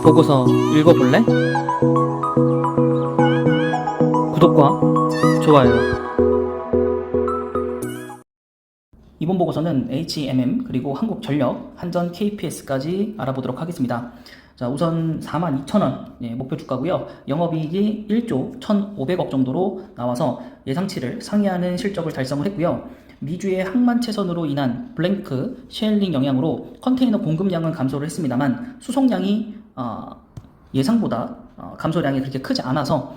보고서 읽어볼래? 구독과 좋아요. 이번 보고서는 HMM 그리고 한국전력, 한전 KPS까지 알아보도록 하겠습니다. 자, 우선 42,000원 목표 주가고요. 영업이익이 1조 1,500억 정도로 나와서 예상치를 상회하는 실적을 달성을 했고요. 미주의 항만채선으로 인한 블랭크 쉐일링 영향으로 컨테이너 공급량은 감소를 했습니다만 수송량이 예상보다 감소량이 그렇게 크지 않아서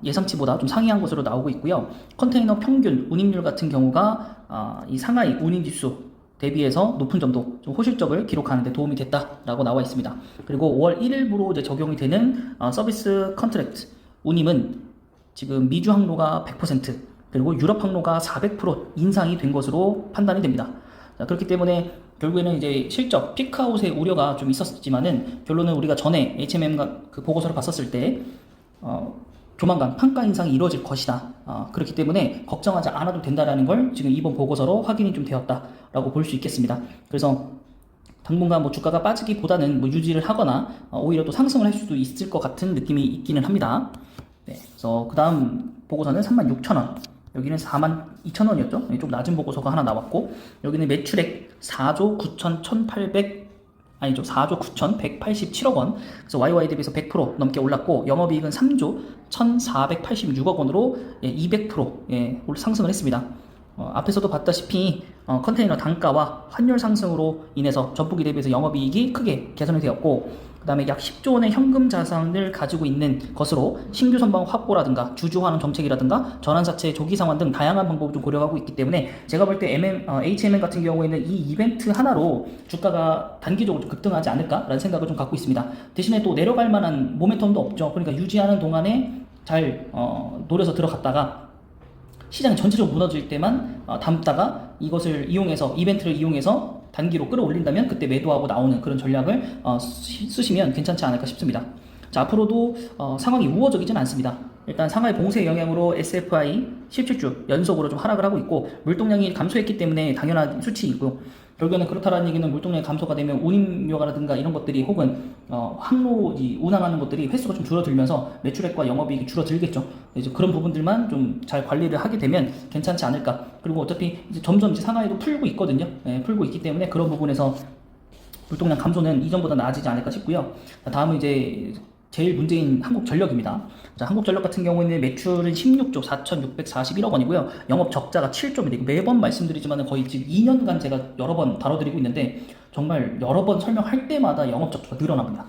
예상치보다 좀 상회한 것으로 나오고 있고요. 컨테이너 평균 운임률 같은 경우가 이 상하이 운임지수 대비해서 높은 점도 좀 호실적을 기록하는 데 도움이 됐다라고 나와 있습니다. 그리고 5월 1일부로 이제 적용이 되는 서비스 컨트랙트 운임은 지금 미주 항로가 100% 그리고 유럽 항로가 400% 인상이 된 것으로 판단이 됩니다. 자, 그렇기 때문에 결국에는 이제 실적 피크아웃의 우려가 좀 있었지만은 결론은 우리가 전에 HMM과 그 보고서를 봤었을 때 조만간 판가 인상이 이루어질 것이다. 그렇기 때문에 걱정하지 않아도 된다라는 걸 지금 이번 보고서로 확인이 좀 되었다라고 볼 수 있겠습니다. 그래서 당분간 뭐 주가가 빠지기보다는 뭐 유지를 하거나 오히려 또 상승을 할 수도 있을 것 같은 느낌이 있기는 합니다. 네, 그래서 그 다음 보고서는 36,000원. 여기는 42,000원이었죠. 좀 낮은 보고서가 하나 나왔고, 여기는 매출액 4조 9,187억 원. 그래서 YY 대비해서 100% 넘게 올랐고, 영업이익은 3조 1,486억 원으로 200% 상승을 했습니다. 앞에서도 봤다시피 컨테이너 단가와 환율 상승으로 인해서 전분기 대비해서 영업이익이 크게 개선이 되었고, 그 다음에 약 10조 원의 현금 자산을 가지고 있는 것으로 신규 선방 확보라든가 주주환원 정책이라든가 전환사채 조기 상환 등 다양한 방법을 좀 고려하고 있기 때문에 제가 볼 때 HMM 같은 경우에는 이 이벤트 하나로 주가가 단기적으로 좀 급등하지 않을까라는 생각을 좀 갖고 있습니다. 대신에 또 내려갈 만한 모멘텀도 없죠. 그러니까 유지하는 동안에 잘 노려서 들어갔다가 시장이 전체적으로 무너질 때만 담다가 이것을 이용해서 이벤트를 이용해서 단기로 끌어올린다면 그때 매도하고 나오는 그런 전략을 쓰시면 괜찮지 않을까 싶습니다. 자, 앞으로도 상황이 우호적이진 않습니다. 일단 상하이 봉쇄 영향으로 SFI 17주 연속으로 좀 하락을 하고 있고 물동량이 감소했기 때문에 당연한 수치이고 결국에는 그렇다라는 얘기는 물동량이 감소가 되면 운임료라든가 이런 것들이 혹은 항로 운항하는 것들이 횟수가 좀 줄어들면서 매출액과 영업이익이 줄어들겠죠. 이제 그런 부분들만 좀 잘 관리를 하게 되면 괜찮지 않을까. 그리고 어차피 이제 점점 이제 상하이도 풀고 있거든요. 풀고 있기 때문에 그런 부분에서 물동량 감소는 이전보다 나아지지 않을까 싶고요. 다음은 이제 제일 문제인 한국전력입니다. 자, 한국전력 같은 경우에는 매출은 16조 4,641억 원이고요. 영업 적자가 7조입니다. 매번 말씀드리지만 거의 지금 2년간 제가 여러 번 다뤄드리고 있는데 정말 여러 번 설명할 때마다 영업 적자가 늘어납니다.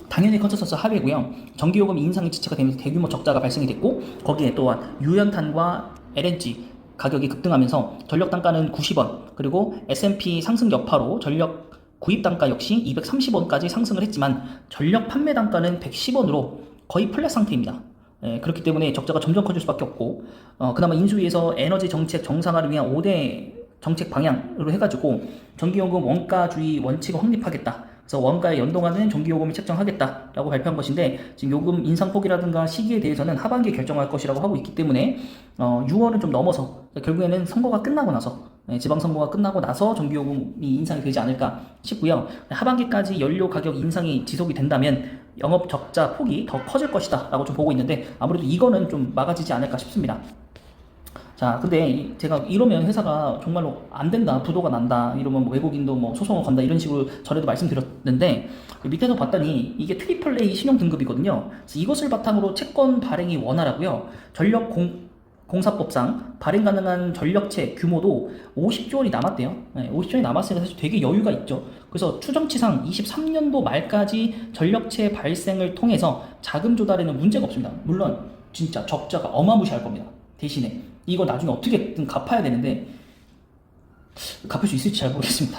당연히 컨센서스 하회고요. 전기요금 인상이 지체가 되면서 대규모 적자가 발생이 됐고 거기에 또한 유연탄과 LNG 가격이 급등하면서 전력 단가는 90원 그리고 S&P 상승 여파로 전력 구입 단가 역시 230원까지 상승을 했지만 전력 판매 단가는 110원으로 거의 플랫 상태입니다. 그렇기 때문에 적자가 점점 커질 수밖에 없고 그나마 인수위에서 에너지 정책 정상화를 위한 5대 정책 방향으로 해가지고 전기요금 원가주의 원칙을 확립하겠다. 그래서 원가에 연동하는 전기요금을 책정하겠다라고 발표한 것인데 지금 요금 인상폭이라든가 시기에 대해서는 하반기에 결정할 것이라고 하고 있기 때문에 6월은 좀 넘어서 결국에는 선거가 끝나고 나서 지방선거가 끝나고 나서 전기요금이 인상이 되지 않을까 싶고요. 하반기까지 연료 가격 인상이 지속이 된다면 영업 적자 폭이 더 커질 것이다 라고 좀 보고 있는데 아무래도 이거는 좀 막아지지 않을까 싶습니다. 자, 근데 제가 이러면 회사가 정말로 안 된다, 부도가 난다, 이러면 뭐 외국인도 뭐 소송을 건다 이런 식으로 전에도 말씀드렸는데 밑에서 봤더니 이게 트리플 A 신용 등급이거든요. 그래서 이것을 바탕으로 채권 발행이 원활하고요. 전력 공사법상 발행 가능한 전력채 규모도 50조 원이 남았대요. 50조 원이 남았으니까 사실 되게 여유가 있죠. 그래서 추정치상 23년도 말까지 전력채 발생을 통해서 자금 조달에는 문제가 없습니다. 물론 진짜 적자가 어마무시할 겁니다. 대신에 이거 나중에 어떻게든 갚아야 되는데 갚을 수 있을지 잘 모르겠습니다.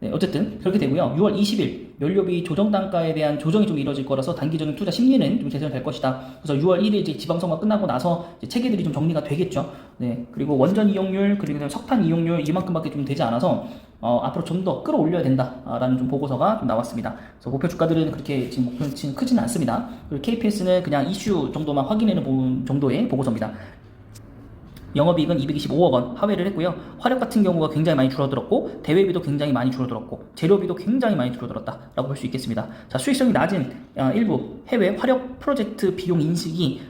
네, 어쨌든 그렇게 되고요. 6월 20일 연료비 조정 단가에 대한 조정이 좀 이루어질 거라서 단기적인 투자 심리는 좀 개선될 것이다. 그래서 6월 1일 이제 지방선거 끝나고 나서 이제 체계들이 좀 정리가 되겠죠. 네, 그리고 원전 이용률 그리고 석탄 이용률 이만큼밖에 좀 되지 않아서 앞으로 좀 더 끌어올려야 된다라는 좀 보고서가 좀 나왔습니다. 그래서 목표 주가들은 그렇게 지금 목표치는 크지는 않습니다. 그리고 KPS는 그냥 이슈 정도만 확인해 본 정도의 보고서입니다. 영업이익은 225억 원 하회를 했고요. 화력 같은 경우가 굉장히 많이 줄어들었고 대외비도 굉장히 많이 줄어들었고 재료비도 굉장히 많이 줄어들었다라고 볼 수 있겠습니다. 자, 수익성이 낮은 일부 해외 화력 프로젝트 비용 인식이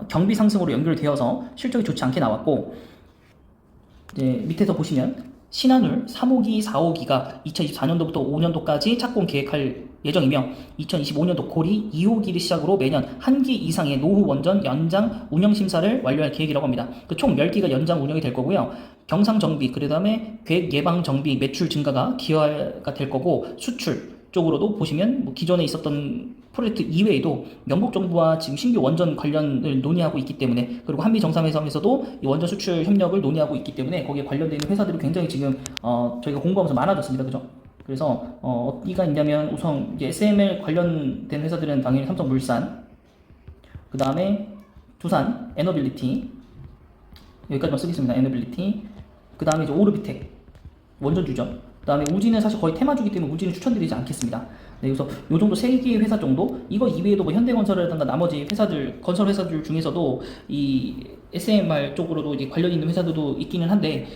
경비 상승으로 연결되어서 실적이 좋지 않게 나왔고, 이제 밑에서 보시면 신한울 3호기, 4호기가 2024년도부터 5년도까지 착공 계획할 예정이며 2025년도 고리 2호기를 시작으로 매년 1기 이상의 노후 원전 연장 운영 심사를 완료할 계획이라고 합니다. 총 10기가 연장 운영이 될 거고요. 경상 정비, 그 다음에 계획 예방 정비 매출 증가가 기여가 될 거고, 수출 쪽으로도 보시면 뭐 기존에 있었던 프로젝트 이외에도 영국 정부와 지금 신규 원전 관련을 논의하고 있기 때문에, 그리고 한미 정상회담에서도 이 원전 수출 협력을 논의하고 있기 때문에 거기에 관련된 회사들이 굉장히 지금 저희가 공부하면서 많아졌습니다. 그죠? 그래서 어디가 있냐면 우선 이제 SML 관련된 회사들은 당연히 삼성물산, 그 다음에 두산 에너빌리티, 여기까지만 쓰겠습니다. 에너빌리티, 그 다음에 이제 오르비텍 원전주죠. 그 다음에 우지는 사실 거의 테마주기 때문에 우지는 추천드리지 않겠습니다. 네, 그래서 요 정도 3개의 회사 정도, 이거 이외에도 뭐 현대건설이라든가 나머지 회사들, 건설 회사들 중에서도 이 SMR 쪽으로도 이제 관련 있는 회사들도 있기는 한데,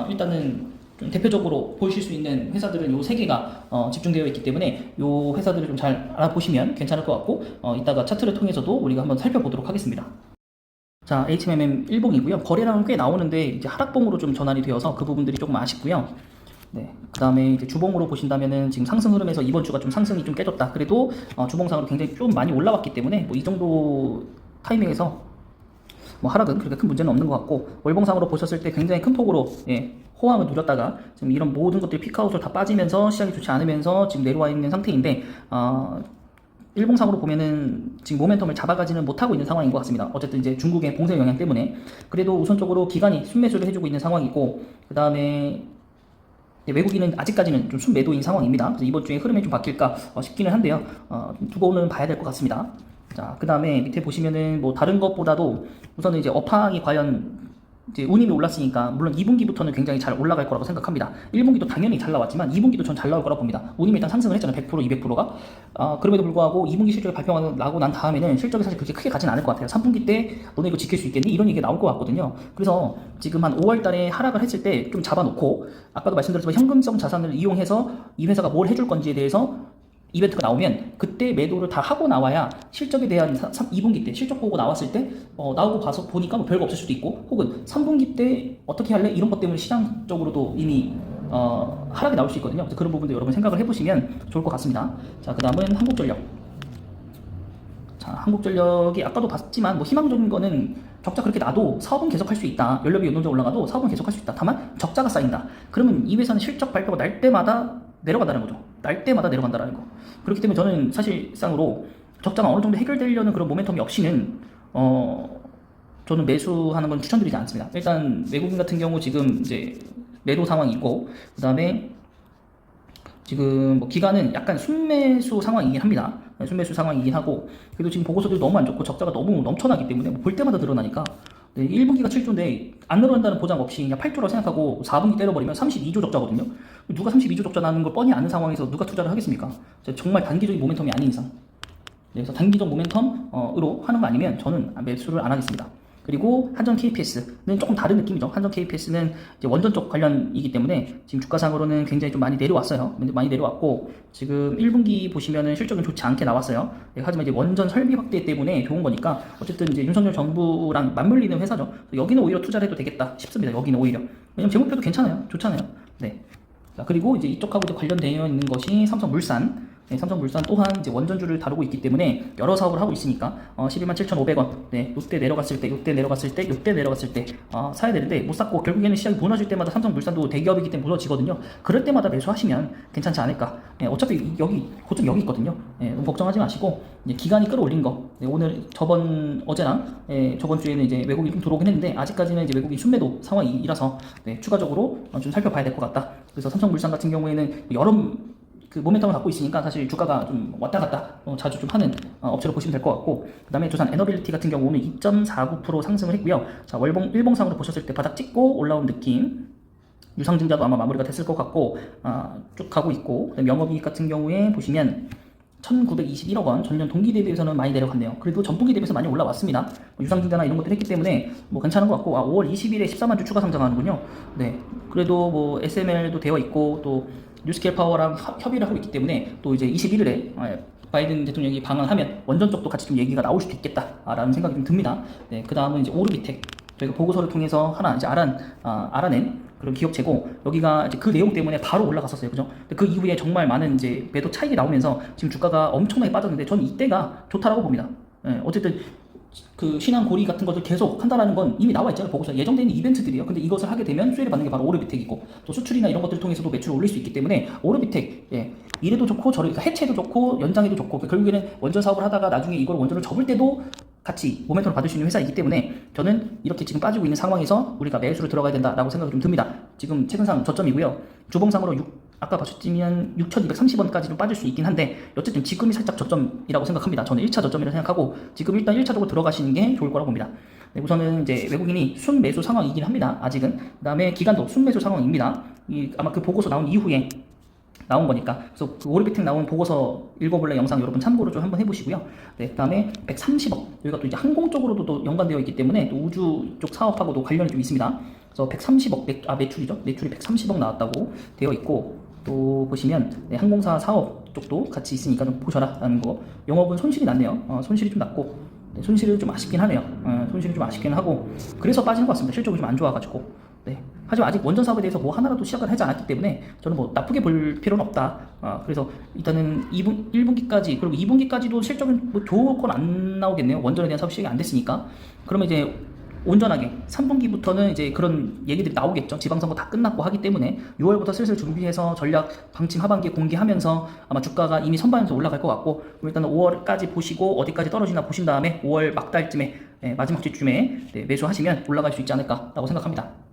일단은 좀 대표적으로 보실 수 있는 회사들은 요 3개가 집중되어 있기 때문에 요 회사들을 좀 잘 알아보시면 괜찮을 것 같고, 이따가 차트를 통해서도 우리가 한번 살펴보도록 하겠습니다. 자, HMM 일봉이고요. 거래량은 꽤 나오는데 이제 하락봉으로 좀 전환이 되어서 그 부분들이 조금 아쉽고요. 네, 그 다음에 이제 주봉으로 보신다면은 지금 상승 흐름에서 이번 주가 좀 상승이 좀 깨졌다. 그래도 주봉상으로 굉장히 좀 많이 올라왔기 때문에 뭐 이 정도 타이밍에서 뭐 하락은 그렇게 큰 문제는 없는 것 같고, 월봉상으로 보셨을 때 굉장히 큰 폭으로 호황을 누렸다가 지금 이런 모든 것들이 피크아웃으로 다 빠지면서 시장이 좋지 않으면서 지금 내려와 있는 상태인데, 일봉상으로 보면은 지금 모멘텀을 잡아가지는 못하고 있는 상황인 것 같습니다. 어쨌든 이제 중국의 봉쇄 영향 때문에 그래도 우선적으로 기관이 순매수를 해주고 있는 상황이고, 그 다음에 외국인은 아직까지는 좀 순매도인 상황입니다. 그래서 이번 주에 흐름이 좀 바뀔까 싶기는 한데요. 두고는 봐야 될 것 같습니다. 자, 그 다음에 밑에 보시면은 뭐 다른 것보다도 우선은 이제 업황이 과연 이제 운임이 올랐으니까 물론 2분기부터는 굉장히 잘 올라갈 거라고 생각합니다. 1분기도 당연히 잘 나왔지만 2분기도 전 잘 나올 거라고 봅니다. 운임이 일단 상승을 했잖아요. 100%, 200%가. 그럼에도 불구하고 2분기 실적이 발표하고 난 다음에는 실적이 사실 그렇게 크게 가진 않을 것 같아요. 3분기 때 너네 이거 지킬 수 있겠니? 이런 얘기가 나올 것 같거든요. 그래서 지금 한 5월 달에 하락을 했을 때 좀 잡아놓고, 아까도 말씀드렸지만 현금성 자산을 이용해서 이 회사가 뭘 해줄 건지에 대해서 이벤트가 나오면 그때 매도를 다 하고 나와야 실적에 대한 2분기 때 실적 보고 나왔을 때 나오고 봐서 보니까 뭐 별거 없을 수도 있고, 혹은 3분기 때 어떻게 할래? 이런 것 때문에 시장적으로도 이미 하락이 나올 수 있거든요. 그래서 그런 부분도 여러분 생각을 해보시면 좋을 것 같습니다. 자, 그 다음은 한국전력. 자, 한국전력이 아까도 봤지만 뭐 희망적인 거는 적자 그렇게 나도 사업은 계속할 수 있다. 연료비 연동적 올라가도 사업은 계속할 수 있다. 다만 적자가 쌓인다. 그러면 이 회사는 실적 발표가 날 때마다 내려간다는 거죠. 날 때마다 내려간다는 거. 그렇기 때문에 저는 사실상으로 적자가 어느 정도 해결되려는 그런 모멘텀이 없이는 저는 매수하는 건 추천드리지 않습니다. 일단 외국인 같은 경우 지금 이제 매도 상황이고, 그 다음에 지금 뭐 기간은 약간 순매수 상황이긴 합니다. 순매수 상황이긴 하고, 그래도 지금 보고서들이 너무 안 좋고 적자가 너무 넘쳐나기 때문에 볼 때마다 늘어나니까 1분기가 7조인데 안 늘어난다는 보장 없이 그냥 8조라고 생각하고 4분기 때려버리면 32조 적자거든요. 누가 32조 적자 나는 걸 뻔히 아는 상황에서 누가 투자를 하겠습니까? 정말 단기적인 모멘텀이 아닌 이상. 그래서 단기적 모멘텀으로 하는 거 아니면 저는 매수를 안 하겠습니다. 그리고 한전 KPS는 조금 다른 느낌이죠. 한전 KPS는 이제 원전 쪽 관련이기 때문에 지금 주가상으로는 굉장히 좀 많이 내려왔어요. 많이 내려왔고, 지금 1분기 보시면은 실적은 좋지 않게 나왔어요. 하지만 이제 원전 설비 확대 때문에 좋은 거니까 어쨌든 이제 윤석열 정부랑 맞물리는 회사죠. 여기는 오히려 투자를 해도 되겠다 싶습니다. 여기는 오히려. 왜냐면 제목표도 괜찮아요. 좋잖아요. 네. 자, 그리고 이제 이쪽하고 이제 관련되어 있는 것이 삼성물산. 네, 삼성물산 또한 이제 원전주를 다루고 있기 때문에 여러 사업을 하고 있으니까 127,500원, 네, 요때 내려갔을 때, 요때 내려갔을 때, 요때 내려갔을 때 사야 되는데 못 샀고, 결국에는 시장이 무너질 때마다 삼성물산도 대기업이기 때문에 무너지거든요. 그럴 때마다 매수하시면 괜찮지 않을까. 네, 어차피 여기 고점 여기 있거든요. 네, 너무 걱정하지 마시고, 이제 기간이 끌어올린 거, 네, 오늘 저번 주에는 이제 외국인이 좀 들어오긴 했는데 아직까지는 이제 외국인 순매도 상황이라서 네, 추가적으로 좀 살펴봐야 될 것 같다. 그래서 삼성물산 같은 경우에는 여러 그 모멘텀을 갖고 있으니까 사실 주가가 좀 왔다 갔다 자주 좀 하는 업체로 보시면 될 것 같고, 그 다음에 두산 에너빌리티 같은 경우는 2.49% 상승을 했고요. 자, 일봉상으로 보셨을 때 바닥 찍고 올라온 느낌, 유상증자도 아마 마무리가 됐을 것 같고 쭉 가고 있고, 그다음에 영업이익 같은 경우에 보시면 1921억 원, 전년 동기 대비해서는 많이 내려갔네요. 그래도 전분기 대비해서 많이 올라왔습니다. 유상증자나 이런 것들 했기 때문에 뭐 괜찮은 것 같고, 5월 20일에 14만 주 추가 상장하는군요. 네, 그래도 뭐 SML도 되어 있고 또 뉴스케일 파워랑 협의를 하고 있기 때문에 또 이제 21일에 바이든 대통령이 방한하면 원전 쪽도 같이 좀 얘기가 나올 수도 있겠다라는 생각이 좀 듭니다. 네, 그 다음은 이제 오르비텍. 저희가 보고서를 통해서 하나 이제 알아낸 그런 기업체고, 여기가 이제 그 내용 때문에 바로 올라갔었어요. 그죠? 근데 그 이후에 정말 많은 이제 매도 차익이 나오면서 지금 주가가 엄청나게 빠졌는데, 저는 이때가 좋다라고 봅니다. 예, 어쨌든 그 신한 고리 같은 것을 계속 한다라는 건 이미 나와 있잖아요. 보고서 예정된 이벤트들이에요. 근데 이것을 하게 되면 수혜를 받는 게 바로 오르비텍이고, 또 수출이나 이런 것들을 통해서도 매출을 올릴 수 있기 때문에 오르비텍, 예, 이래도 좋고 그러니까 해체도 좋고 연장해도 좋고, 결국에는 원전 사업을 하다가 나중에 이걸 원전을 접을 때도 같이 모멘텀을 받을 수 있는 회사이기 때문에 저는 이렇게 지금 빠지고 있는 상황에서 우리가 매수로 들어가야 된다라고 생각이 좀 듭니다. 지금 최근상 저점이고요. 주봉상으로 아까 보셨지만 6,230원까지 좀 빠질 수 있긴 한데, 어쨌든 지금이 살짝 저점이라고 생각합니다. 저는 1차 저점이라고 생각하고 지금 일단 1차적으로 들어가시는 게 좋을 거라고 봅니다. 네, 우선은 이제 외국인이 순매수 상황이긴 합니다. 아직은. 그 다음에 기간도 순매수 상황입니다. 아마 그 보고서 나온 이후에 나온 거니까. 그래서 그 오르비텍 나온 보고서 읽어볼래 영상 여러분 참고로 좀 한번 해보시고요. 네, 그 다음에 130억. 여기가 또 이제 항공 쪽으로도 또 연관되어 있기 때문에 또 우주 쪽 사업하고도 관련이 좀 있습니다. 그래서 130억 매출이죠. 매출이 130억 나왔다고 되어 있고, 또 보시면 네, 항공사 사업 쪽도 같이 있으니까 좀 보셔라 라는 거. 영업은 손실이 났네요. 손실이 좀 났고, 네, 손실이 좀 아쉽긴 하네요. 손실이 좀 아쉽긴 하고, 그래서 빠지는 것 같습니다. 실적이 좀 안 좋아가지고. 네. 하지만 아직 원전 사업에 대해서 뭐 하나라도 시작을 하지 않았기 때문에 저는 뭐 나쁘게 볼 필요는 없다. 그래서 일단은 1분기까지 그리고 2분기까지도 실적은 뭐 좋을 건 안 나오겠네요. 원전에 대한 사업 시작이 안 됐으니까. 그러면 이제 온전하게 3분기부터는 이제 그런 얘기들이 나오겠죠. 지방선거 다 끝났고 하기 때문에 6월부터 슬슬 준비해서 전략 방침 하반기에 공개하면서 아마 주가가 이미 선반에서 올라갈 것 같고, 일단은 5월까지 보시고 어디까지 떨어지나 보신 다음에 5월 막달쯤에, 마지막 주쯤에 매수하시면 올라갈 수 있지 않을까라고 생각합니다.